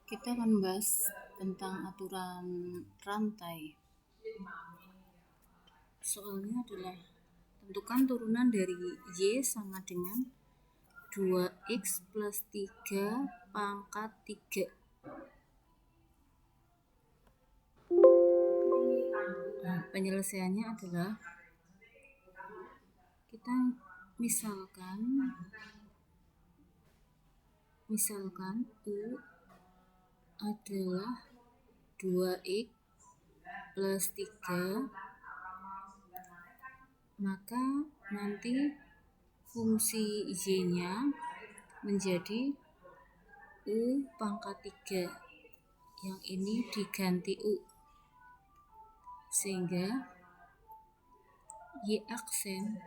Kita akan membahas tentang aturan rantai. Soalnya adalah tentukan turunan dari Y sama dengan 2X plus 3 pangkat 3. Nah, penyelesaiannya adalah kita misalkan U adalah 2X plus 3, maka nanti fungsi Y-nya menjadi U pangkat 3. Yang ini diganti U. Sehingga Y aksen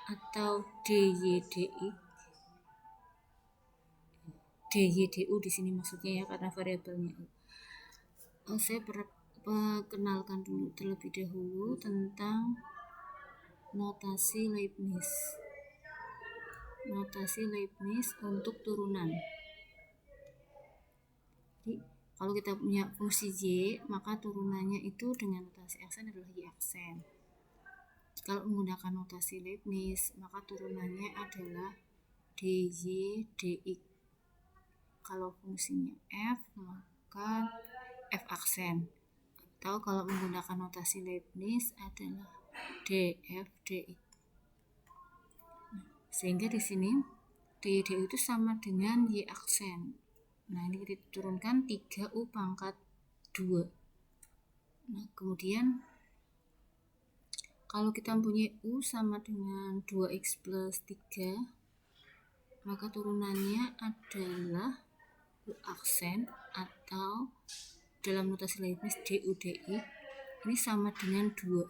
atau DYDU di sini maksudnya ya, karena variabelnya U. Saya perkenalkan dulu terlebih dahulu tentang notasi Leibniz. Notasi Leibniz untuk turunan. Jadi kalau kita punya fungsi Y, maka turunannya itu dengan notasi aksen adalah Y aksen. Kalau menggunakan notasi Leibniz, maka turunannya adalah DY DX. Kalau fungsinya F, maka F aksen. Atau kalau menggunakan notasi Leibniz adalah DF DX. Sehingga di sini DY itu sama dengan Y aksen. Nah, ini kita turunkan 3U pangkat 2. Nah, kemudian kalau kita mempunyai U sama dengan 2X plus 3, maka turunannya adalah U aksen atau dalam notasi Leibniz DU DX ini sama dengan 2.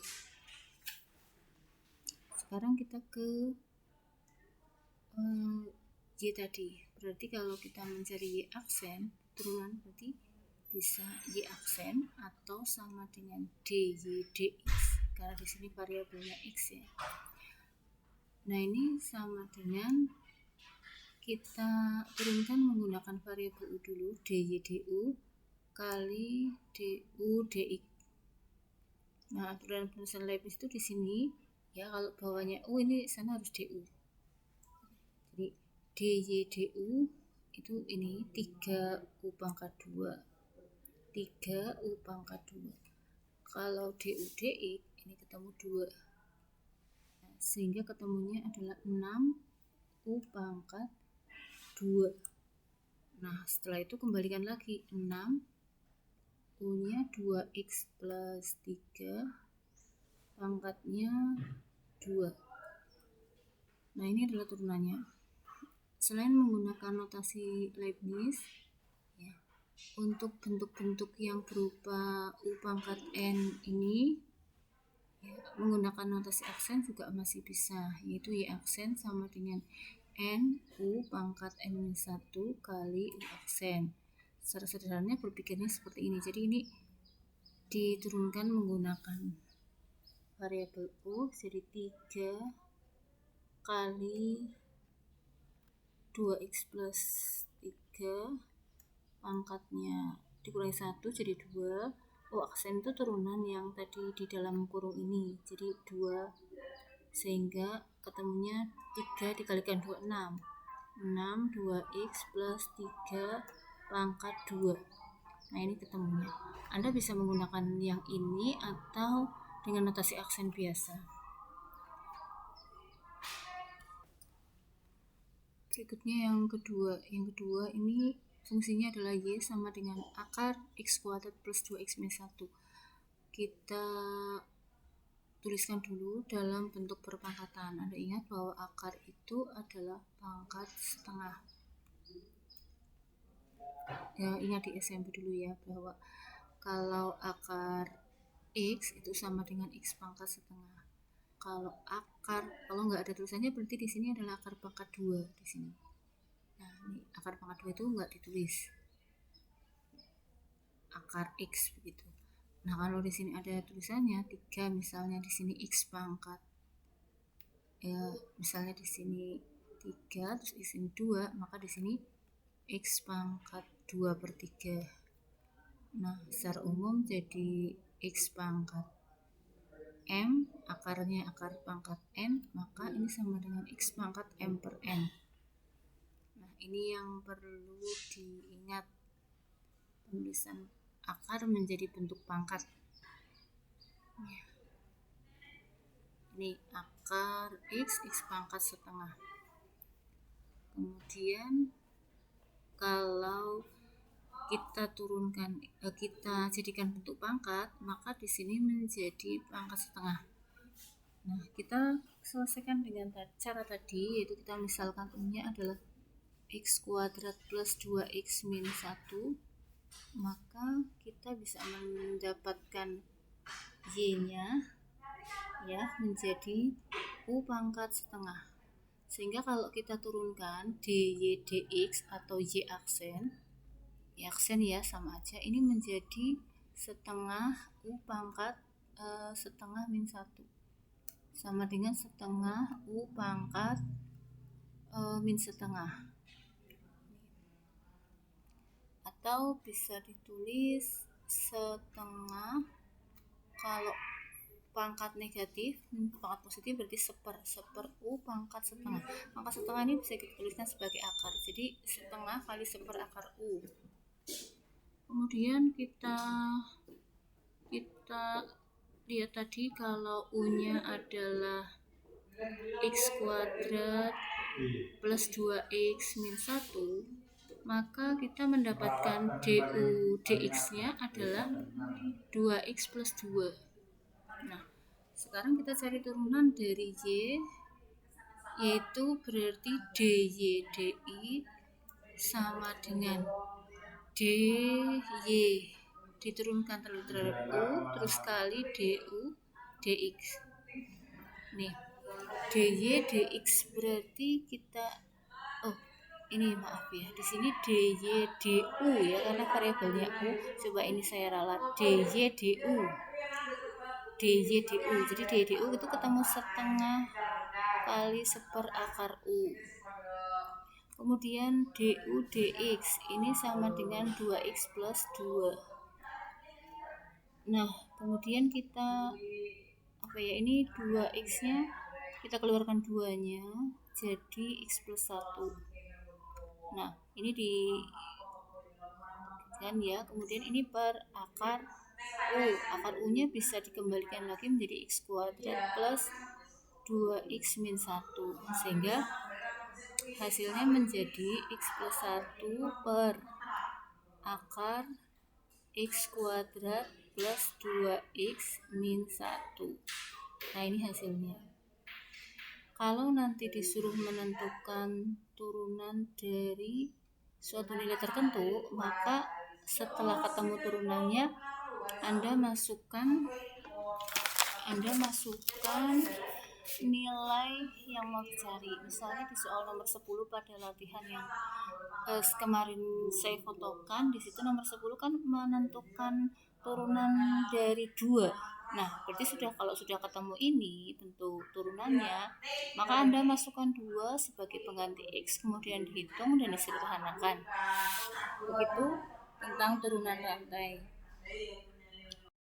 Sekarang kita ke Y tadi. Berarti kalau kita mencari Y aksen, turunan berarti bisa Y aksen atau sama dengan DY DX. Karena di sini variabelnya X ya. Nah, ini sama dengan kita turunkan menggunakan variabel U dulu, DY DU kali DU DX. Nah, aturan penulisan Leibniz itu di sini ya, kalau bawahnya U ini sana harus DU. Jadi DY DU itu ini 3U pangkat 2. 3U pangkat 2. Kalau DU DX ini ketemu 2. Nah, sehingga ketemunya adalah 6U pangkat 2. Nah, setelah itu kembalikan lagi 6 U-nya 2X plus 3 pangkatnya 2. Nah, ini adalah turunannya. Selain menggunakan notasi Leibniz ya, untuk bentuk-bentuk yang berupa U pangkat N ini ya, menggunakan notasi aksen juga masih bisa, yaitu Y aksen sama dengan N U pangkat N-1 kali U aksen. Secara sederhananya berpikirnya seperti ini. Jadi ini diturunkan menggunakan variabel U, jadi 3 kali 2X plus 3 pangkatnya dikurangi 1 jadi 2. U aksen itu turunan yang tadi di dalam kurung ini, jadi 2. Sehingga ketemunya 3 dikalikan 2, 6. 6 2X plus 3 pangkat 2. Nah, ini ketemunya. Anda bisa menggunakan yang ini atau dengan notasi aksen biasa. Berikutnya yang kedua. Yang kedua ini fungsinya adalah Y sama dengan akar X kuadrat plus 2X minus 1. Kita tuliskan dulu dalam bentuk berpangkatan. Anda ingat bahwa akar itu adalah pangkat setengah. Ya, ingat di SMP dulu ya, bahwa kalau akar X itu sama dengan X pangkat setengah. Kalau nggak ada tulisannya berarti di sini adalah akar pangkat 2 di sini. Nah, ini akar pangkat 2 itu nggak ditulis. Akar X begitu. Nah, kalau di sini ada tulisannya 3, misalnya di sini X pangkat. Ya, misalnya di sini 3 terus di sini 2, maka di sini X pangkat 2/3. Nah, secara umum jadi X pangkat M, akarnya akar pangkat N, maka ini sama dengan X pangkat M per N. Nah, ini yang perlu diingat, penulisan akar menjadi bentuk pangkat. Ini akar X pangkat setengah. Kemudian kalau kita turunkan, kita jadikan bentuk pangkat, maka di sini menjadi pangkat setengah. Nah, kita selesaikan dengan cara tadi, yaitu kita misalkan U-nya adalah X kuadrat plus 2X min 1, maka kita bisa mendapatkan Y-nya ya menjadi U pangkat setengah. Sehingga kalau kita turunkan dy dx atau y aksen ya sama aja, ini menjadi setengah U pangkat setengah min 1 sama dengan setengah U pangkat min setengah, atau bisa ditulis setengah, kalau pangkat negatif, pangkat positif berarti seper U pangkat setengah. Pangkat setengah ini bisa kita tuliskan sebagai akar, jadi setengah kali seper akar U. Kemudian kita lihat tadi kalau U-nya adalah X kuadrat plus 2X min 1, maka kita mendapatkan du dx-nya adalah 2X plus 2. Nah, sekarang kita cari turunan dari Y, yaitu berarti dy di sama dengan dy diturunkan terhadap U terus kali du dx. Nih, dy dx berarti kita ini maaf ya, di sini dy du ya, karena variabelnya U. Coba ini saya ralat dy du. Dy du. Jadi dy du itu ketemu setengah kali seper akar U. Kemudian du dx ini sama dengan 2x plus 2. Nah, kemudian kita ini 2x nya kita keluarkan 2 nya jadi x plus 1. Nah, ini di kan ya, kemudian ini per akar U. Akar U nya bisa dikembalikan lagi menjadi x kuadrat plus 2x min 1, sehingga hasilnya menjadi x plus 1 per akar x kuadrat plus 2x min 1. Nah, ini hasilnya. Kalau nanti disuruh menentukan turunan dari suatu nilai tertentu, maka setelah ketemu turunannya Anda masukkan nilai yang mau dicari. Misalnya di soal nomor 10 pada latihan yang kemarin saya fotokan, di situ nomor 10 kan menentukan turunan dari 2. Nah, berarti kalau sudah ketemu ini bentuk turunannya, maka Anda masukkan 2 sebagai pengganti X, kemudian dihitung dan disederhanakan. Begitu tentang turunan rantai.